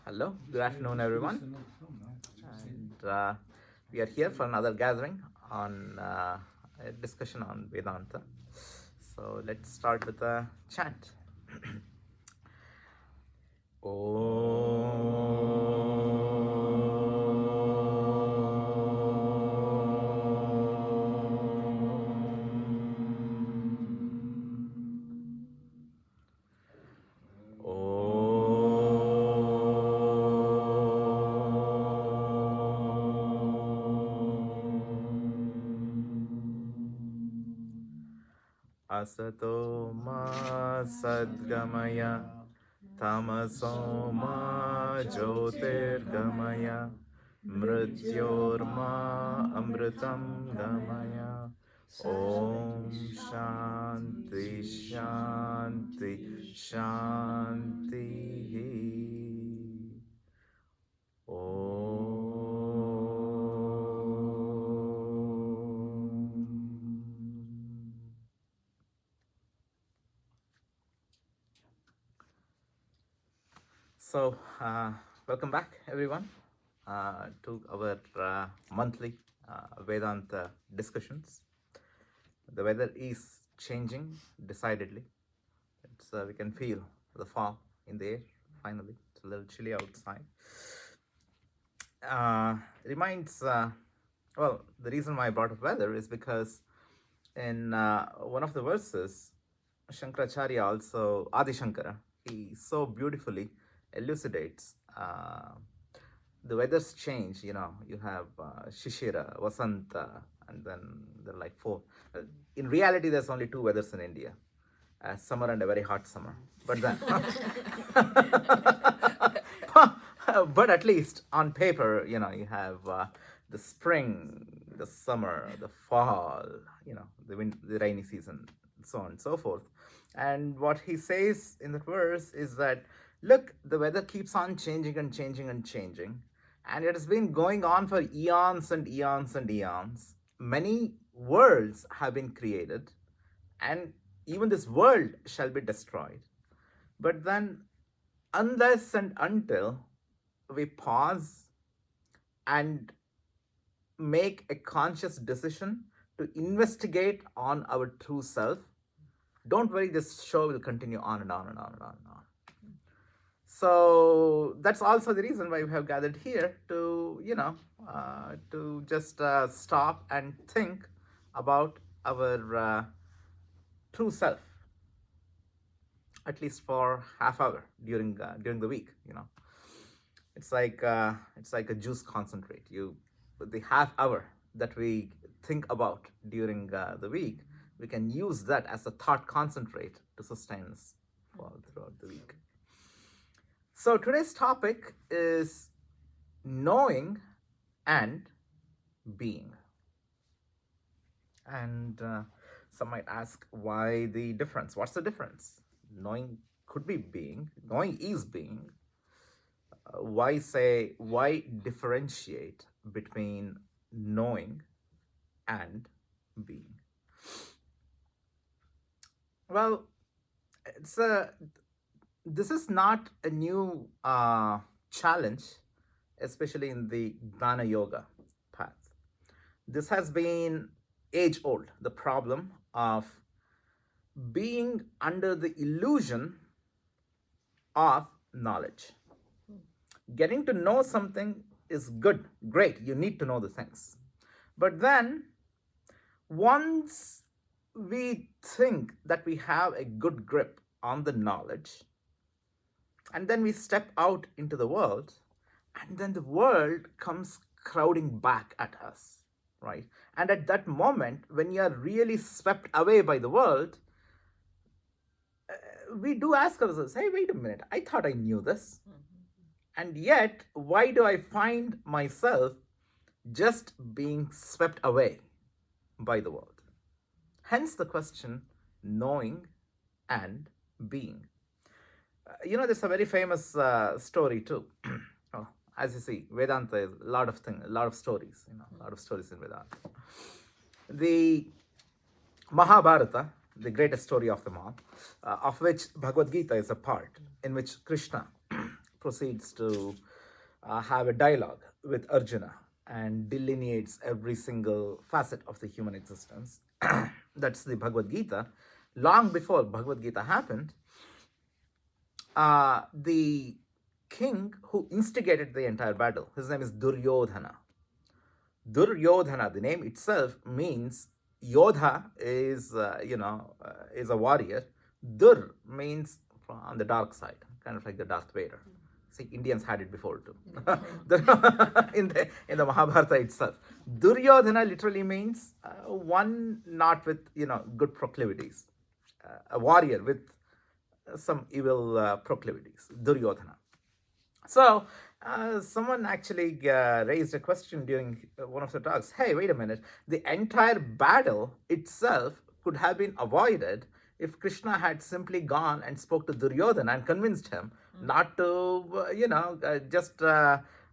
Hello, good afternoon, everyone. And we are here for another gathering on a discussion on Vedanta. So let's start with a chant. Asato ma sadgamaya tamaso ma jyotirgamaya mrityorma amritam gamaya. Om Shanti Shanti Shanti. So, welcome back, everyone, to our monthly Vedanta discussions. The weather is changing decidedly. We can feel the fall in the air. Finally, it's a little chilly outside. The reason why I brought up weather is because in one of the verses, Shankaracharya also, Adi Shankara, he so beautifully elucidates the weather's change. You have Shishira, Vasanta, and then there are like four. In reality, there's only two weathers in India, a summer and a very hot summer. But then, but at least on paper, you have the spring, the summer, the fall, the rainy season, so on and so forth. And what he says in that verse is that, look, the weather keeps on changing and changing and changing. And it has been going on for eons and eons and eons. Many worlds have been created, and even this world shall be destroyed. But then, unless and until we pause and make a conscious decision to investigate on our true self, don't worry, this show will continue on and on and on and on and on. So that's also the reason why we have gathered here to, to just stop and think about our true self, at least for half hour during the week. It's like a juice concentrate. The half hour that we think about during the week, we can use that as a thought concentrate to sustain us throughout the week. So today's topic is knowing and being. And some might ask, why the difference? What's the difference? Knowing could be being. Knowing is being. Why differentiate between knowing and being? Well, this is not a new challenge, especially in the Jnana Yoga path. This has been age old, the problem of being under the illusion of knowledge. Getting to know something is good, great, you need to know the things. But then, once we think that we have a good grip on the knowledge, and then we step out into the world, and then the world comes crowding back at us, right? And at that moment, when you are really swept away by the world, we do ask ourselves, hey, wait a minute, I thought I knew this. And yet, why do I find myself just being swept away by the world? Hence the question, knowing and being. There's a very famous story too. As you see, Vedanta is a lot of stories, a lot of stories in Vedanta. The Mahabharata the greatest story of them all, of which Bhagavad Gita is a part, in which Krishna proceeds to have a dialogue with Arjuna and delineates every single facet of the human existence. That's the Bhagavad Gita. Long before Bhagavad Gita happened, the king who instigated the entire battle, his name is Duryodhana. Duryodhana, the name itself means Yodha is, is a warrior. Dur means on the dark side, kind of like the Darth Vader. See, Indians had it before too. in the Mahabharata itself, Duryodhana literally means one not with good proclivities, a warrior with some evil proclivities, Duryodhana. So, someone actually raised a question during one of the talks. Hey, wait a minute. The entire battle itself could have been avoided if Krishna had simply gone and spoke to Duryodhana and convinced him not to,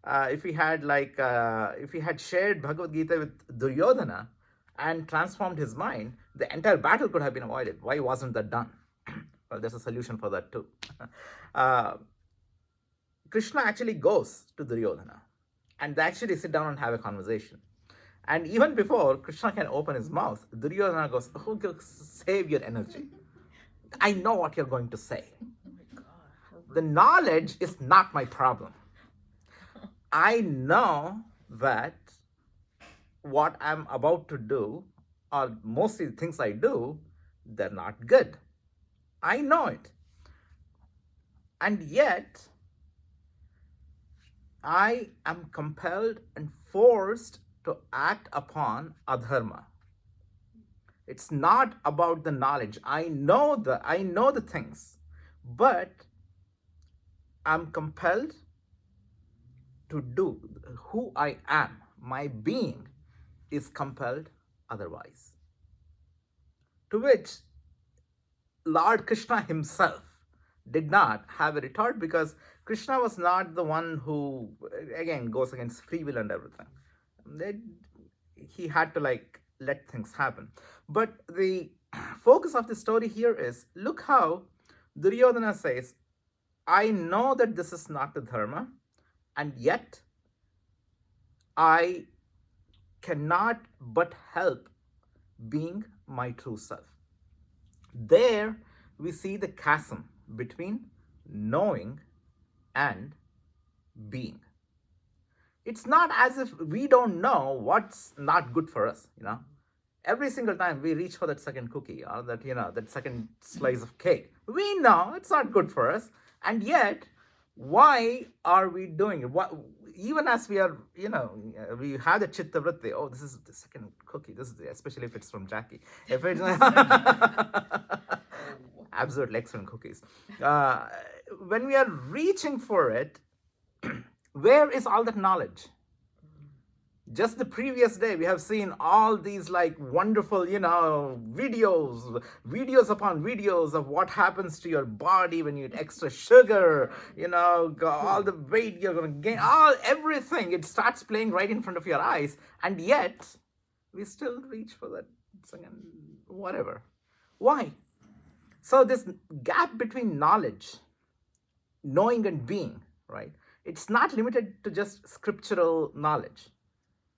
if he had if he had shared Bhagavad Gita with Duryodhana and transformed his mind, the entire battle could have been avoided. Why wasn't that done? Well, there's a solution for that too. Krishna actually goes to Duryodhana and they actually sit down and have a conversation. And even before Krishna can open his mouth, Duryodhana goes, oh, save your energy. I know what you're going to say. The knowledge is not my problem. I know that what I'm about to do, or mostly the things I do, they're not good. I know it. And yet, I am compelled and forced to act upon adharma. It's not about the knowledge. I know the things, but I'm compelled to do who I am. My being is compelled otherwise. To which Lord Krishna himself did not have a retort, because Krishna was not the one who, again, goes against free will and everything. He had to let things happen. But the focus of the story here is, look how Duryodhana says, I know that this is not the dharma, and yet I cannot but help being my true self. There we see the chasm between knowing and being. It's not as if we don't know what's not good for us, Every single time we reach for that second cookie or that second slice of cake, we know it's not good for us. And yet, why are we doing it? Even as we are, we have the chitta vritti. Oh, this is the second cookie. Especially if it's from Jackie. If it's absolutely excellent cookies. When we are reaching for it, where is all that knowledge? Just the previous day, we have seen all these wonderful, videos upon videos of what happens to your body when you eat extra sugar, all the weight you're going to gain, everything. It starts playing right in front of your eyes. And yet, we still reach for that second, whatever. Why? So this gap between knowledge, knowing and being, right? It's not limited to just scriptural knowledge.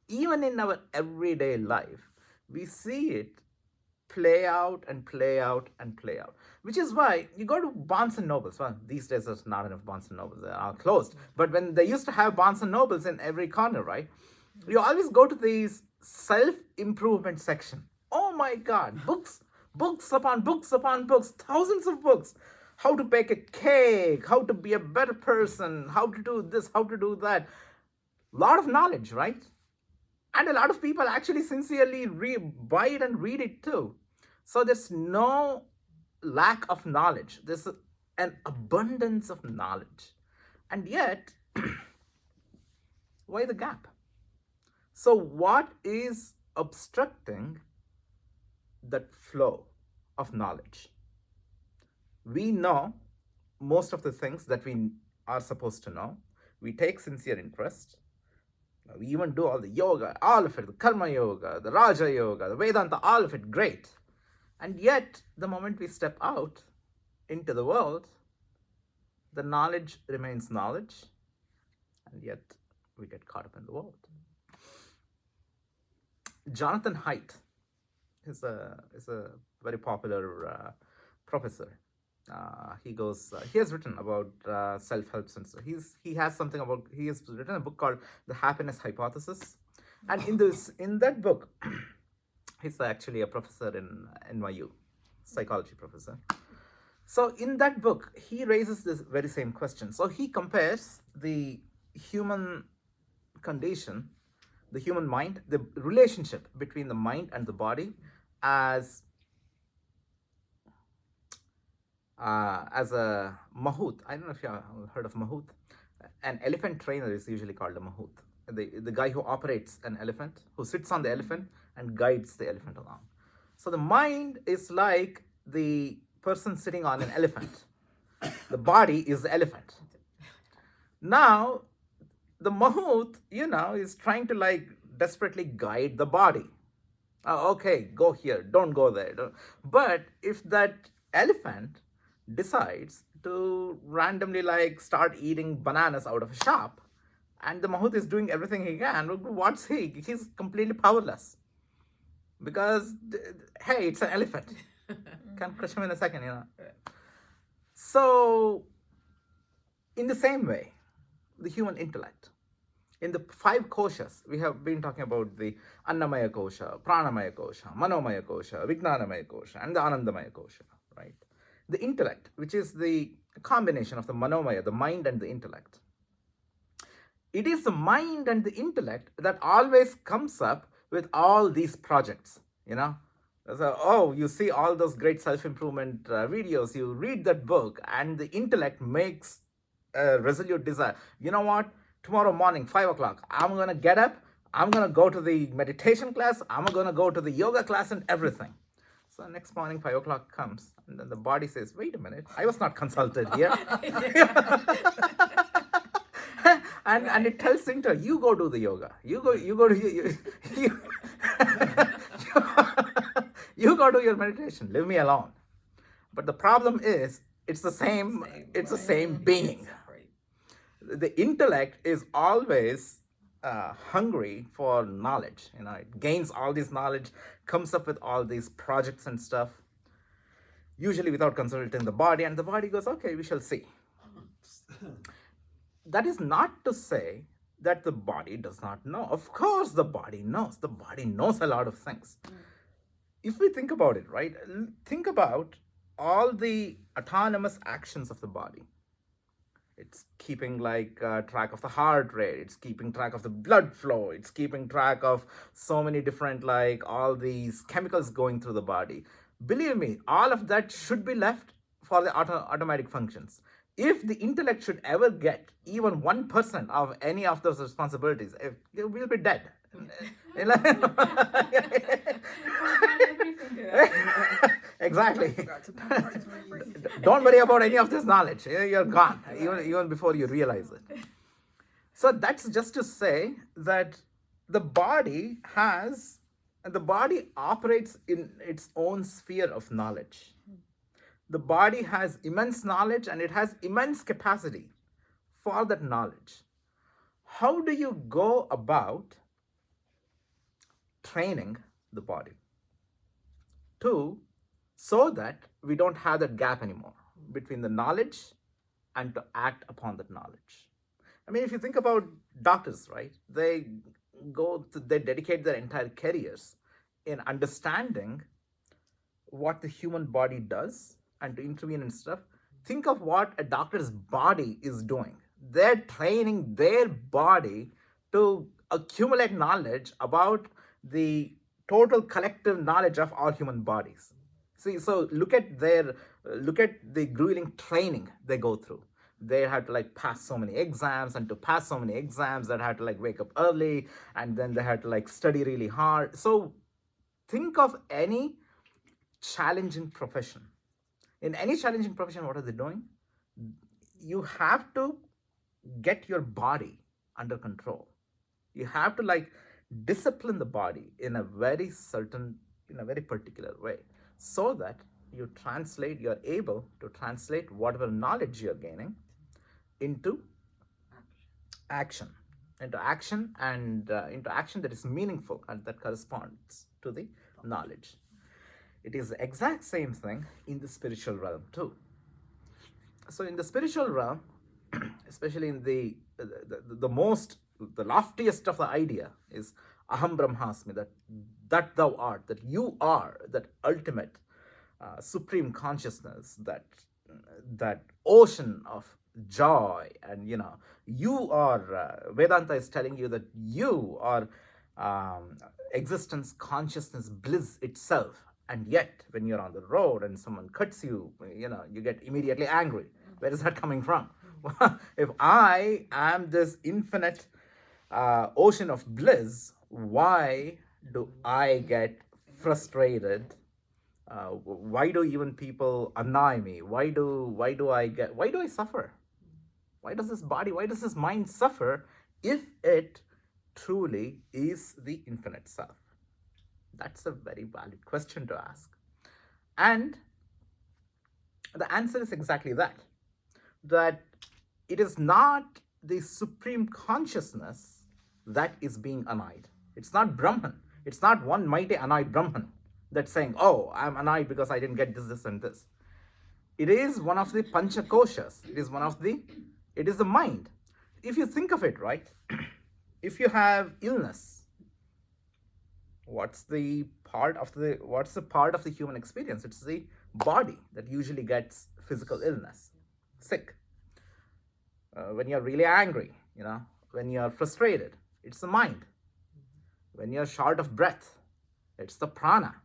Even in our everyday life, we see it play out and play out and play out. Which is why you go to Barnes and Nobles. Well, these days there's not enough Barnes and Nobles. They are closed. But when they used to have Barnes and Nobles in every corner, right? You always go to these self-improvement section. Oh my God, books upon books upon books, thousands of books. How to bake a cake, how to be a better person, how to do this, how to do that. A lot of knowledge, right? And a lot of people actually sincerely buy it and read it too. So there's no lack of knowledge. There's an abundance of knowledge. And yet, why the gap? So what is obstructing that flow of knowledge? We know most of the things that we are supposed to know. We take sincere interest. We even do all the yoga, all of it, the karma yoga, the raja yoga, the Vedanta, all of it, great. And yet, the moment we step out into the world, the knowledge remains knowledge, and yet we get caught up in the world. Jonathan Haidt is a very popular professor. He has written about self-help and stuff. He has written a book called The Happiness Hypothesis, and in that book, he's actually a professor in NYU, psychology professor. So in that book, he raises this very same question. So he compares the human condition, the human mind, the relationship between the mind and the body as a mahout. I don't know if you have heard of mahout. An elephant trainer is usually called a mahout. The guy who operates an elephant, who sits on the elephant and guides the elephant along. So the mind is like the person sitting on an elephant. The body is the elephant. Now, the mahout, is trying to desperately guide the body. Okay, go here, don't go there. But if that elephant decides to randomly start eating bananas out of a shop, and the mahout is doing everything he can, what's he? He's completely powerless. Because, hey, it's an elephant. Can crush him in a second, So, in the same way, the human intellect. In the 5 koshas, we have been talking about the Annamaya kosha, Pranamaya kosha, Manomaya kosha, Vijnanamaya kosha, and the Anandamaya kosha, right? The intellect, which is the combination of the Manomaya, the mind and the intellect. It is the mind and the intellect that always comes up with all these projects, So, you see all those great self-improvement videos, you read that book, and the intellect makes a resolute desire. You know what? Tomorrow morning, 5 o'clock, I'm going to get up, I'm going to go to the meditation class, I'm going to go to the yoga class and everything. So next morning, 5 o'clock comes, and then the body says, wait a minute, I was not consulted here. And it tells Sinter, you go do the yoga. You go you go do your meditation. Leave me alone. But the problem is, it's the same being. The intellect is always hungry for knowledge. It gains all this knowledge, comes up with all these projects and stuff, usually without consulting the body, and the body goes, okay, we shall see. That is not to say that the body does not know. Of course, the body knows. The body knows a lot of things. If we think about it, right? Think about all the autonomous actions of the body. It's keeping track of the heart rate. It's keeping track of the blood flow. It's keeping track of so many different all these chemicals going through the body. Believe me, all of that should be left for the automatic functions. If the intellect should ever get even 1% of any of those responsibilities, we'll be dead. Exactly. Don't worry about any of this knowledge. You're gone, even before you realize it. So that's just to say that the body operates in its own sphere of knowledge. The body has immense knowledge and it has immense capacity for that knowledge. How do you go about training the body so that we don't have that gap anymore between the knowledge and to act upon that knowledge? I mean, if you think about doctors, right? They dedicate their entire careers in understanding what the human body does and to intervene and stuff. Think of what a doctor's body is doing. They're training their body to accumulate knowledge about the total collective knowledge of all human bodies. See, so look at the grueling training they go through. They had to pass so many exams, and to pass so many exams, they had to wake up early, and then they had to study really hard. So think of any challenging profession. In any challenging profession, what are they doing? You have to get your body under control. You have to discipline the body in a very particular way. so that you're able to translate whatever knowledge you're gaining into action, into action that is meaningful and that corresponds to the knowledge. It is the exact same thing in the spiritual realm too. So in the spiritual realm, especially in the most, the loftiest of the idea is aham brahmasmi, that thou art, that you are that ultimate supreme consciousness, that ocean of joy. And you are, Vedanta is telling you that you are existence, consciousness, bliss itself. And yet when you're on the road and someone cuts you, you get immediately angry. Where is that coming from? If I am this infinite ocean of bliss, why do I get frustrated? Why do even people annoy me? Why do I suffer? Why does this mind suffer if it truly is the infinite self? That's a very valid question to ask. And the answer is exactly that it is not the supreme consciousness that is being annoyed. It's not Brahman. It's not one mighty annoyed Brahman that's saying, oh, I'm annoyed because I didn't get this, and this. It is one of the panchakoshas. It is the mind. If you think of it, right, if you have illness, what's the part of the human experience? It's the body that usually gets physical illness, sick. When you're really angry, when you're frustrated, it's the mind. When you're short of breath, it's the prana,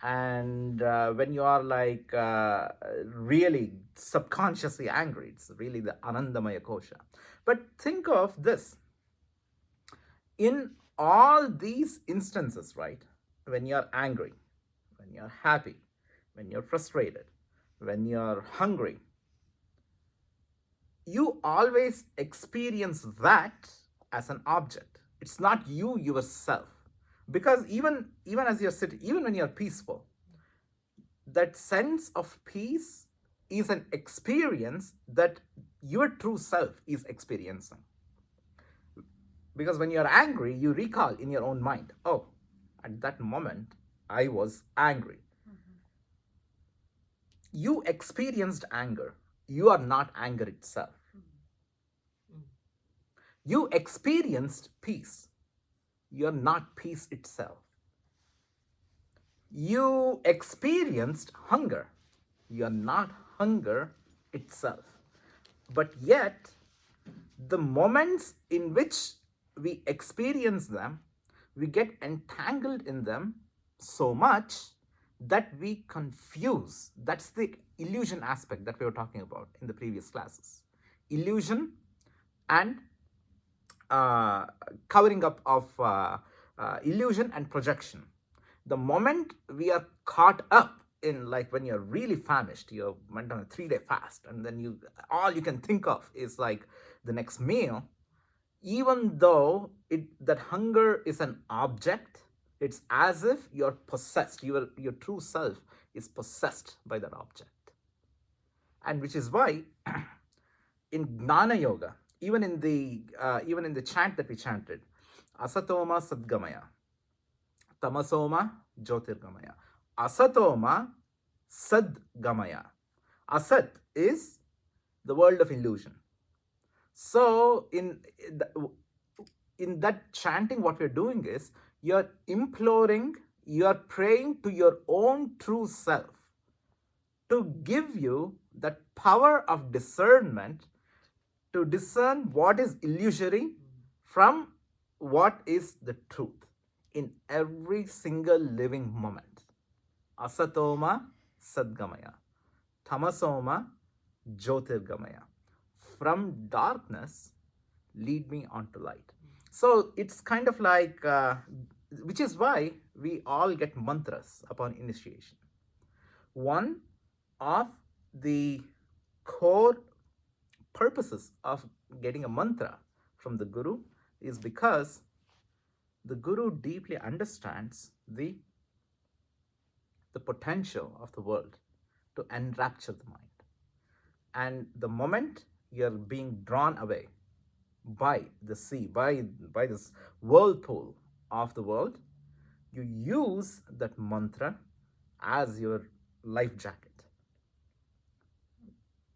and when you are like really subconsciously angry, it's really the anandamaya kosha. But think of this, in all these instances, right, when you're angry, when you're happy, when you're frustrated, when you're hungry, you always experience that as an object. It's not you yourself. Because even as you're sitting, even when you're peaceful, that sense of peace is an experience that your true self is experiencing. Because when you're angry, you recall in your own mind, oh, at that moment, I was angry. You experienced anger. You are not anger itself. You experienced peace. You're not peace itself. You experienced hunger. You're not hunger itself. But yet, the moments in which we experience them, we get entangled in them so much that we confuse. That's the illusion aspect that we were talking about in the previous classes. Illusion and covering up of illusion and projection. The moment we are caught up in, like when you're really famished, you went on a 3-day fast, and then all you can think of is like the next meal, even though that hunger is an object, it's as if you're possessed. Your true self is possessed by that object. And which is why in Gnana Yoga, even in the chant that we chanted, Asatoma Sadgamaya, Tamasoma Jyotirgamaya, Asatoma Sadgamaya. Asat is the world of illusion. So in that chanting, what we're doing is you're imploring, you're praying to your own true self to give you that power of discernment, to discern what is illusory from what is the truth in every single living moment. Asatoma Sadgamaya, Tamasoma Jyotirgamaya. From darkness, lead me onto light. So it's kind of like, which is why we all get mantras upon initiation. One of the core purposes of getting a mantra from the Guru is because the Guru deeply understands the the potential of the world to enrapture the mind. And the moment you're being drawn away by the sea, by this whirlpool of the world, you use that mantra as your life jacket.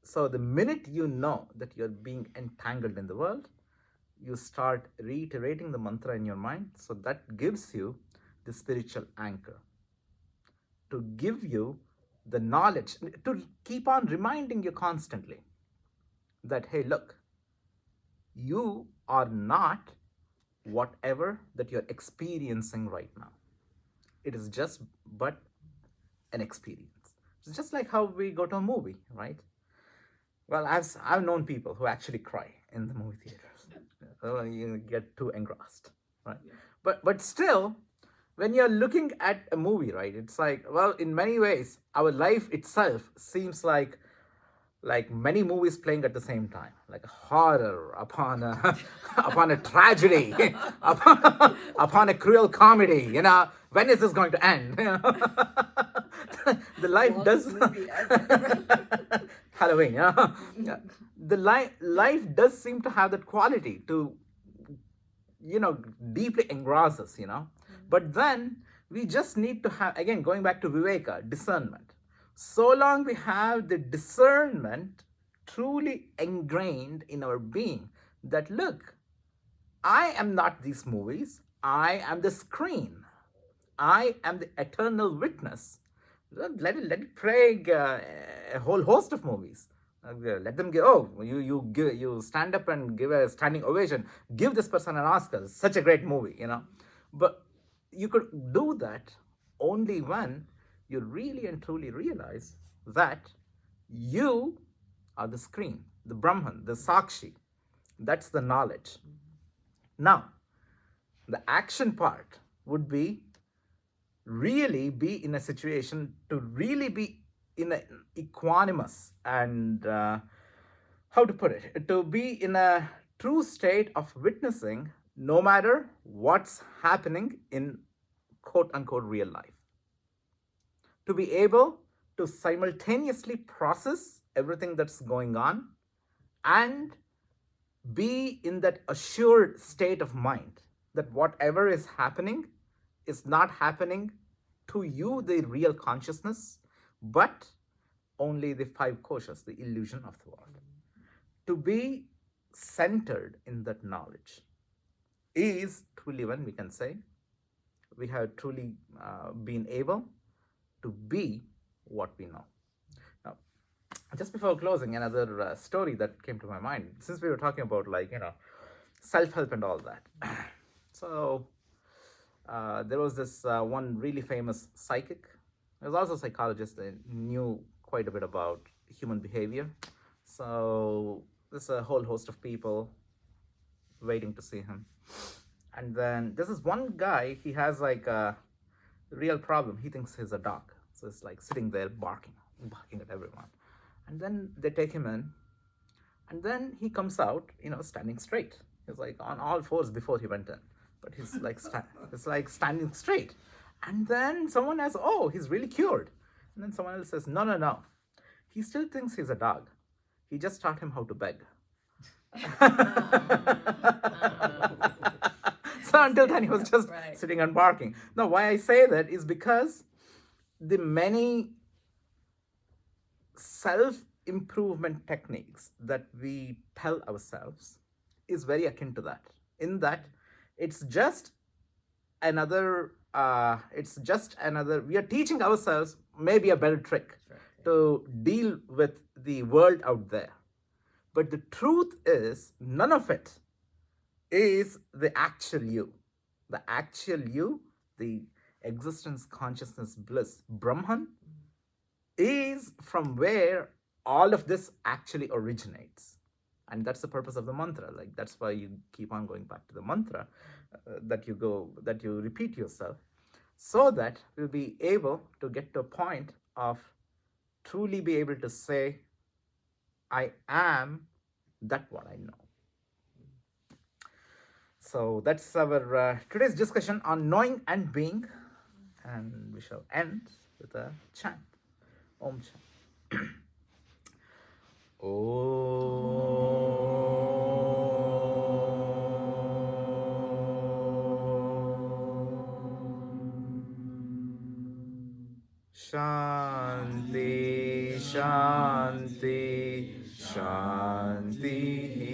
So the minute you know that you're being entangled in the world, you start reiterating the mantra in your mind. So that gives you the spiritual anchor, to give you the knowledge, to keep on reminding you constantly that, hey, look, you are not whatever that you're experiencing right now. It is just but an experience. It's just like how we go to a movie, right? Well, I've known people who actually cry in the movie theaters. You get too engrossed, right? Yeah. But still, when you're looking at a movie, right, it's like, well, in many ways, our life itself seems like many movies playing at the same time, like a horror upon a upon a tragedy, upon a cruel comedy. When is this going to end? The life does Movie ever. Halloween. Yeah. The life does seem to have that quality to deeply engross us. But then we just need to have, again, going back to viveka, discernment. So long we have the discernment truly ingrained in our being that, look, I am not these movies, I am the screen, I am the eternal witness. Let it plague a whole host of movies. Let them give. Oh, you stand up and give a standing ovation. Give this person an Oscar. It's such a great movie. But you could do that only when you really and truly realize that you are the screen, the Brahman, the Sakshi. That's the knowledge. Now, the action part would be really be in a situation to really be in an equanimous and how to put it, to be in a true state of witnessing no matter what's happening in quote unquote real life, to be able to simultaneously process everything that's going on and be in that assured state of mind that whatever is happening is not happening to you, the real consciousness, but only the five koshas, the illusion of the world. To be centered in that knowledge is truly, when we can say we have truly been able to be what we know. Now, just before closing, another story that came to my mind, since we were talking about self-help and all that. So there was this one really famous psychic. He was also a psychologist and knew quite a bit about human behavior. So there's a whole host of people waiting to see him. And then there's this one guy, he has like a real problem. He thinks he's a dog. So it's like sitting there barking at everyone. And then they take him in. And then he comes out, standing straight. He's like on all fours before he went in. But he's like, it's like standing straight. And then someone asks, oh, he's really cured. And then someone else says, no. He still thinks he's a dog. He just taught him how to beg. So until then, he was just sitting and barking. Now, why I say that is because the many self-improvement techniques that we tell ourselves is very akin to that. In that, it's just another, we are teaching ourselves maybe a better trick to deal with the world out there. But the truth is, none of it is the actual you. The actual you, the existence, consciousness, bliss, Brahman, is from where all of this actually originates. And that's the purpose of the mantra. Like, that's why you keep on going back to the mantra, that you repeat yourself, so that you'll be able to get to a point of truly be able to say, I am that what I know. So that's our today's discussion on knowing and being, and we shall end with a chant, Om chant. Om Shanti, Shanti, Shanti.